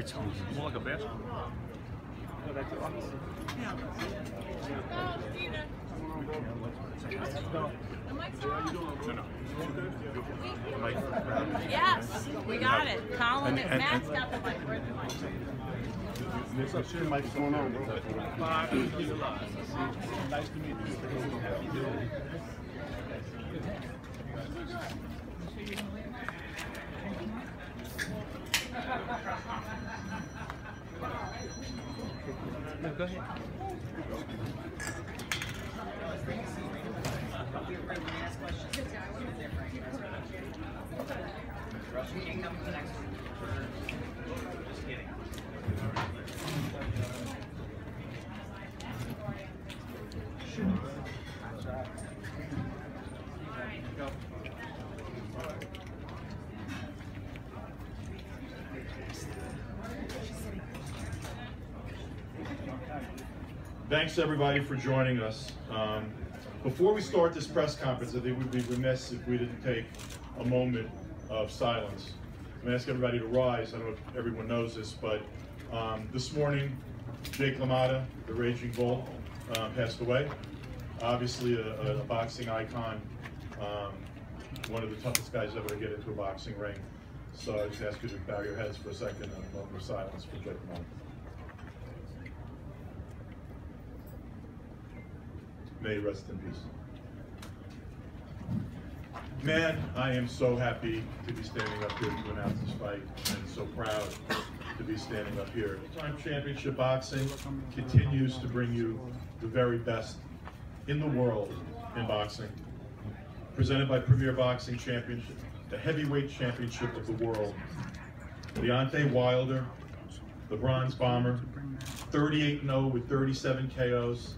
It's more like a basketball. Go back to the office. Yes, we got it. Colin, Matt's got the mic. Where's the mic? What's going on, bro? Nice to meet you. No, go ahead. Thanks everybody for joining us. Before we start this press conference, I think we'd be remiss if we didn't take a moment of silence. I'm going to ask everybody to rise. I don't know if everyone knows this, but this morning, Jake LaMotta, the Raging Bull, passed away. Obviously a boxing icon, one of the toughest guys ever to get into a boxing ring. So I just ask you to bow your heads for a second and a moment of silence for Jake LaMotta. May he rest in peace. Man, I am so happy to be standing up here to announce this fight, and so proud to be standing up here. Time Championship Boxing continues to bring you the very best in the world in boxing. Presented by Premier Boxing Championship, the heavyweight championship of the world. Deontay Wilder, the Bronze Bomber, 38-0 with 37 KOs.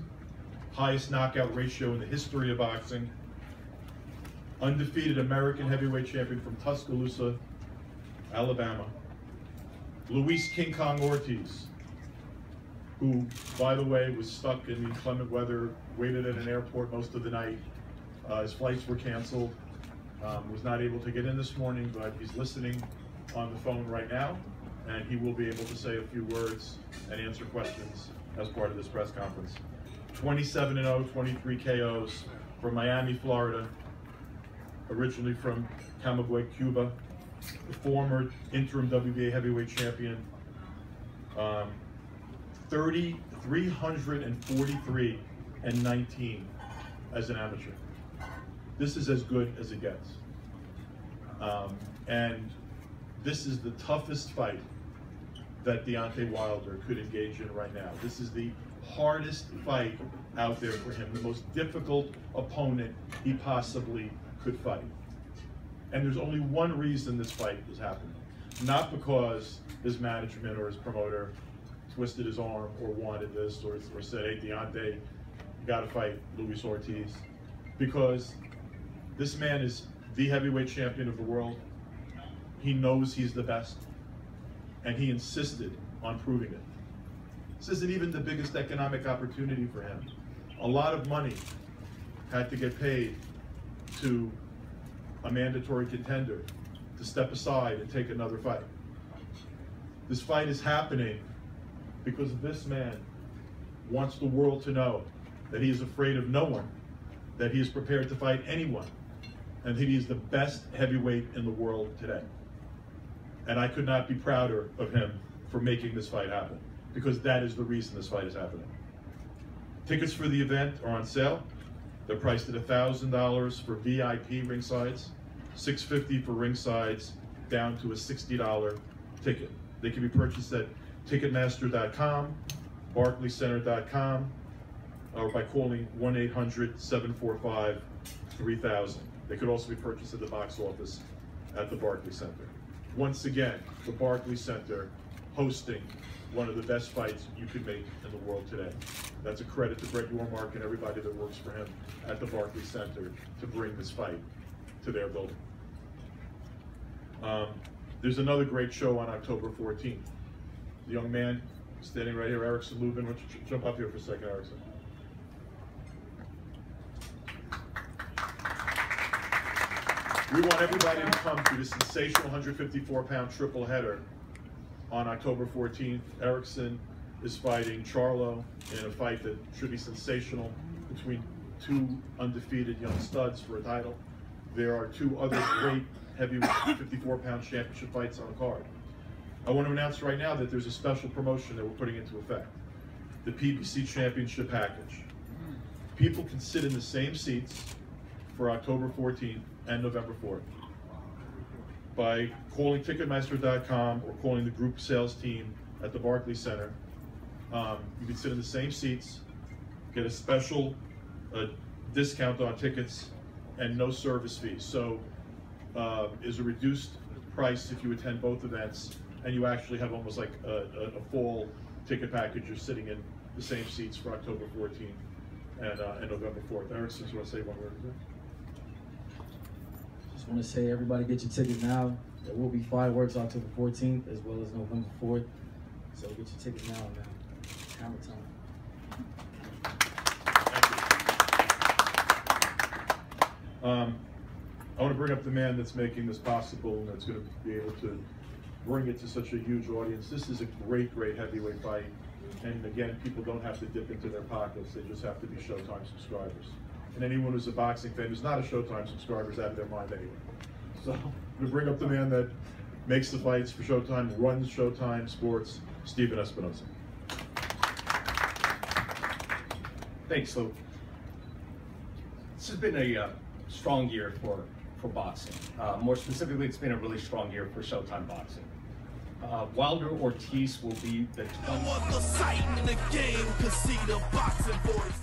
Highest knockout ratio in the history of boxing. Undefeated American heavyweight champion from Tuscaloosa, Alabama. Luis King Kong Ortiz, who, by the way, was stuck in inclement weather, waited at an airport most of the night. His flights were canceled. Was not able to get in this morning, but he's listening on the phone right now, and he will be able to say a few words and answer questions as part of this press conference. 27-0, 23 KOs from Miami, Florida, originally from Camagüey, Cuba, the former interim WBA heavyweight champion, 343-19 as an amateur. This is as good as it gets. And this is the toughest fight that Deontay Wilder could engage in right now. This is the hardest fight out there for him, the most difficult opponent he possibly could fight. And there's only one reason this fight is happening. Not because his management or his promoter twisted his arm or wanted this or said, hey, Deontay, you gotta fight Luis Ortiz. Because this man is the heavyweight champion of the world. He knows he's the best, and he insisted on proving it. This isn't even the biggest economic opportunity for him. A lot of money had to get paid to a mandatory contender to step aside and take another fight. This fight is happening because this man wants the world to know that he is afraid of no one, that he is prepared to fight anyone, and that he is the best heavyweight in the world today. And I could not be prouder of him for making this fight happen, because that is the reason this fight is happening. Tickets for the event are on sale. They're priced at $1,000 for VIP ringsides, $650 for ringsides, down to a $60 ticket. They can be purchased at Ticketmaster.com, BarclaysCenter.com, or by calling 1-800-745-3000. They could also be purchased at the box office at the Barclays Center. Once again, the Barclays Center hosting one of the best fights you could make in the world today. That's a credit to Brett Yormark and everybody that works for him at the Barclays Center to bring this fight to their building. There's another great show on October 14th. The young man standing right here, Erickson Lubin. Why don't you jump up here for a second, Erickson? We want everybody to come to the sensational 154-pound triple header On October 14th, Erickson is fighting Charlo in a fight that should be sensational between two undefeated young studs for a title. There are two other great heavyweight 54-pound championship fights on the card. I want to announce right now that there's a special promotion that we're putting into effect. The PBC Championship Package. People can sit in the same seats for October 14th and November 4th. By calling Ticketmaster.com or calling the group sales team at the Barclays Center, you can sit in the same seats, get a special discount on tickets, and no service fees. So is a reduced price if you attend both events, and you actually have almost like a fall ticket package. You're sitting in the same seats for October 14th and November 4th. Erickson, you want to say one word? Just want to say, everybody get your ticket now. There will be fireworks October 14th as well as November 4th. So get your ticket now, man. Hammer time. I want to bring up the man that's making this possible and that's going to be able to bring it to such a huge audience. This is a great, great heavyweight fight. And again, people don't have to dip into their pockets. They just have to be Showtime subscribers. And anyone who's a boxing fan who's not a Showtime subscriber is out of their mind anyway. So I'm going to bring up the man that makes the fights for Showtime, runs Showtime Sports, Stephen Espinosa. Thanks, Lou. This has been a strong year for boxing. More specifically, it's been a really strong year for Showtime Boxing. Wilder Ortiz will be the 20th. No other sight in the game could see the boxing voice.